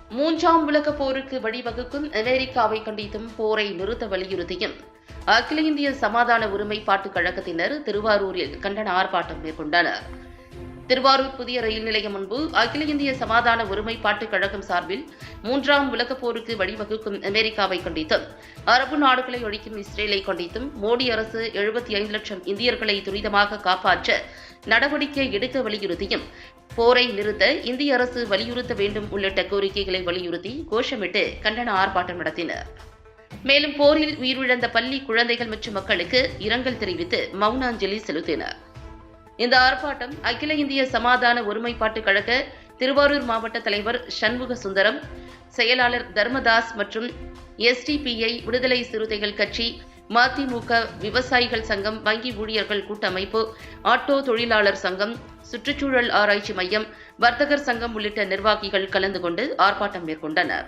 மூன்றாம் உலகப் போருக்கு வழிவகுக்கும் அமெரிக்காவை கண்டித்தும் போரை நிறுத்த வலியுறுத்தியும் அகில இந்திய சமாதான ஒருமைப்பாட்டுக் கழகத்தினர் திருவாரூரில் கண்டன ஆர்ப்பாட்டம் மேற்கொண்டனர். திருவாரூர் புதிய ரயில் நிலையம் முன்பு அகில இந்திய சமாதான ஒருமைப்பாட்டுக் கழகம் சார்பில் மூன்றாம் உலகப் போருக்கு வழிவகுக்கும் அமெரிக்காவை கண்டித்தும், அரபு நாடுகளை ஒழிக்கும் இஸ்ரேலை கண்டித்தும், மோடி அரசு 75 லட்சம் இந்தியர்களை துரிதமாக காப்பாற்ற நடவடிக்கை எடுக்க வலியுறுத்தியும், போரை நிறுத்த இந்திய அரசு வலியுறுத்த வேண்டும் உள்ளிட்ட கோரிக்கைகளை வலியுறுத்தி கோஷமிட்டு கண்டன ஆர்ப்பாட்டம் நடத்தினர். மேலும் போரில் உயிரிழந்த பள்ளி குழந்தைகள் மற்றும் மக்களுக்கு இரங்கல் தெரிவித்து மௌன அஞ்சலி செலுத்தினர். இந்த ஆர்ப்பாட்டம் அகில இந்திய சமாதான ஒருமைப்பாட்டுக் கழக திருவாரூர் மாவட்ட தலைவர் சண்முக சுந்தரம், செயலாளர் தர்மதாஸ் மற்றும் SDPI, விடுதலை சிறுத்தைகள் கட்சி, மதிமுக, விவசாயிகள் சங்கம், வங்கி ஊழியர்கள் கூட்டமைப்பு, ஆட்டோ தொழிலாளர் சங்கம், சுற்றுச்சூழல் ஆராய்ச்சி மையம், வர்த்தகர் சங்கம் உள்ளிட்ட நிர்வாகிகள் கலந்து கொண்டு ஆர்ப்பாட்டம் மேற்கொண்டனர்.